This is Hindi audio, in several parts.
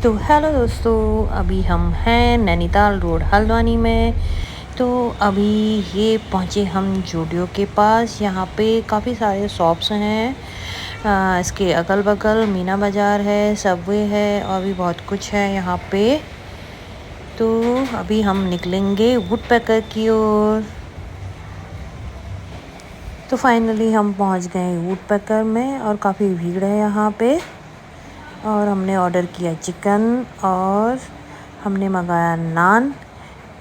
तो हेलो दोस्तों, अभी हम हैं नैनीताल रोड हल्द्वानी में। तो अभी ये पहुँचे हम जूडियो के पास। यहाँ पे काफ़ी सारे शॉप्स हैं। इसके अगल बगल मीना बाज़ार है, सबवे है और भी बहुत कुछ है यहाँ पे। तो अभी हम निकलेंगे वुडपेकर की ओर। तो फाइनली हम पहुँच गए वुडपेकर में और काफ़ी भीड़ है यहाँ पे। और हमने ऑर्डर किया चिकन और हमने मंगाया नान।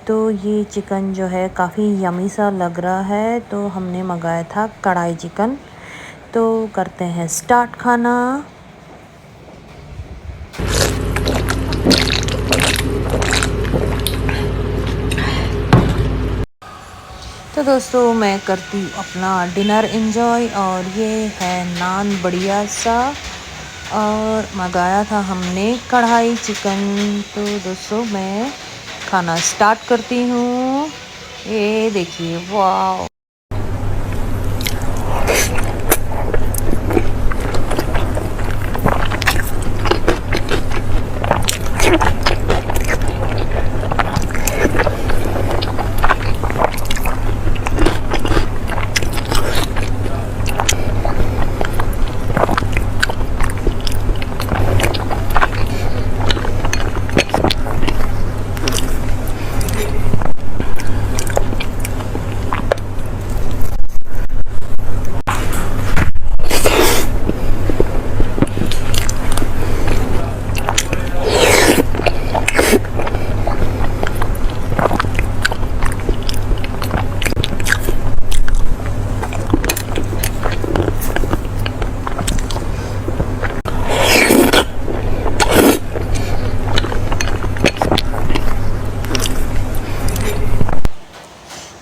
तो ये चिकन जो है काफ़ी यमी सा लग रहा है, तो हमने मंगाया था कढ़ाई चिकन। तो करते हैं स्टार्ट खाना। तो दोस्तों मैं करती हूँ अपना डिनर एंजॉय और ये है नान बढ़िया सा और मंगाया था हमने कढ़ाई चिकन। तो दोस्तों मैं खाना स्टार्ट करती हूँ। ये देखिए, वाह।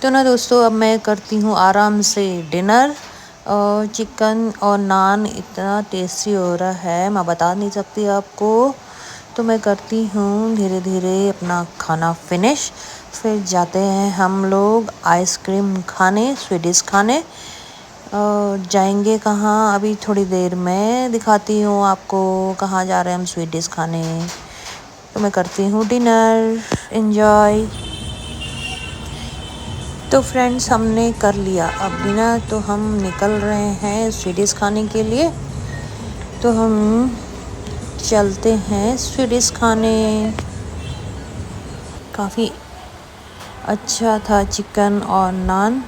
तो ना दोस्तों, अब मैं करती हूँ आराम से डिनर। और चिकन और नान इतना टेस्टी हो रहा है, मैं बता नहीं सकती आपको। तो मैं करती हूँ धीरे धीरे अपना खाना फिनिश। फिर जाते हैं हम लोग आइसक्रीम खाने, स्वीडिश खाने। और जाएंगे कहाँ, अभी थोड़ी देर में दिखाती हूँ आपको कहाँ जा रहे हैं हम स्वीडिश खाने। तो मैं करती हूँ डिनर एंजॉय। तो फ्रेंड्स, हमने कर लिया अब डिनर, तो हम निकल रहे हैं स्वीडिश खाने के लिए। तो हम चलते हैं स्वीडिश खाने। काफ़ी अच्छा था चिकन और नान।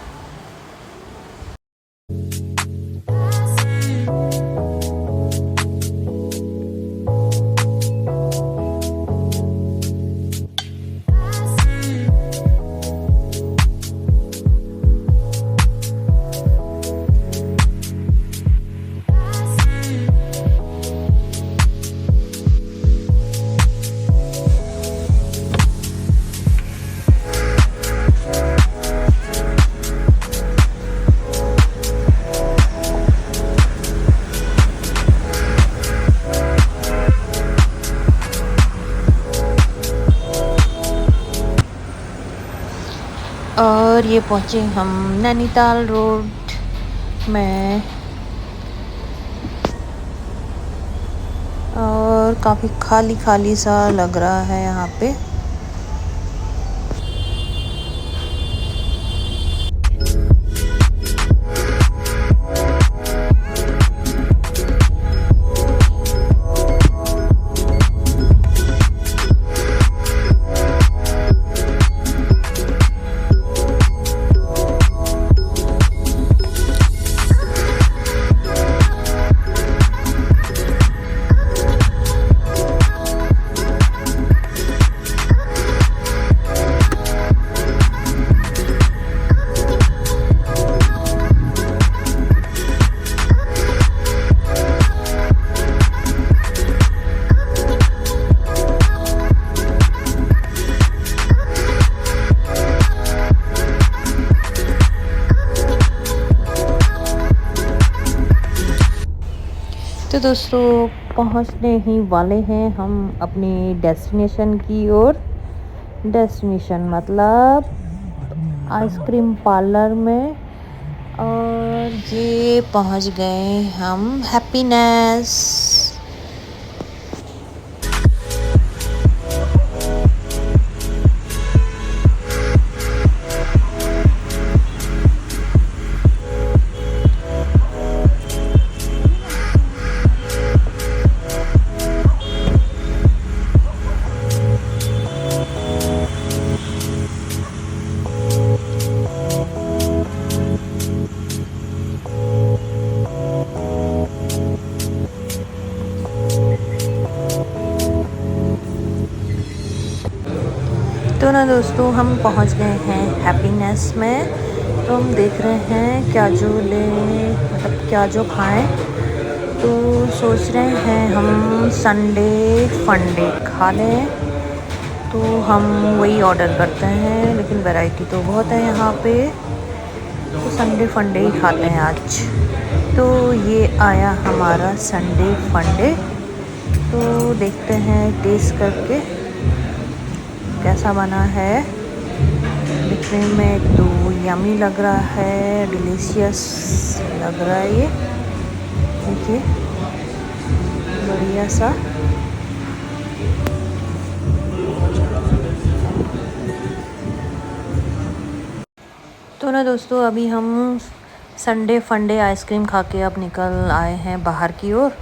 और ये पहुँचे हम नैनीताल रोड में। और काफ़ी खाली खाली सा लग रहा है यहाँ पे। तो दोस्तों, पहुंचने ही वाले हैं हम अपनी डेस्टिनेशन की ओर। डेस्टिनेशन मतलब आइसक्रीम पार्लर में। और ये पहुंच गए हम हैप्पीनेस। तो ना दोस्तों हम पहुंच गए हैं हैप्पीनेस में। तो हम देख रहे हैं क्या जो ले मतलब क्या जो खाएं। तो सोच रहे हैं हम संडे फंडे खा लें। तो हम वही ऑर्डर करते हैं, लेकिन वैरायटी तो बहुत है यहाँ पे। तो संडे फंडे ही खाते हैं आज। तो ये आया हमारा संडे फंडे। तो देखते हैं टेस्ट करके कैसा बना है। दिखने में तो यमी लग रहा है, डिलीशियस लग रहा है ये। देखिए बढ़िया सा। तो ना दोस्तों अभी हम संडे फंडे आइसक्रीम खा के अब निकल आए हैं बाहर की ओर।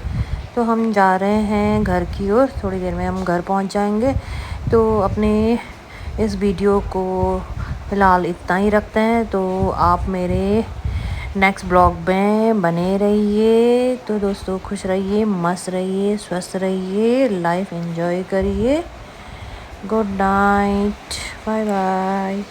तो हम जा रहे हैं घर की ओर, थोड़ी देर में हम घर पहुंच जाएंगे। तो अपने इस वीडियो को फ़िलहाल इतना ही रखते हैं। तो आप मेरे नेक्स्ट ब्लॉग में बने रहिए। तो दोस्तों खुश रहिए, मस्त रहिए, स्वस्थ रहिए, लाइफ एंजॉय करिए। Good night, bye bye.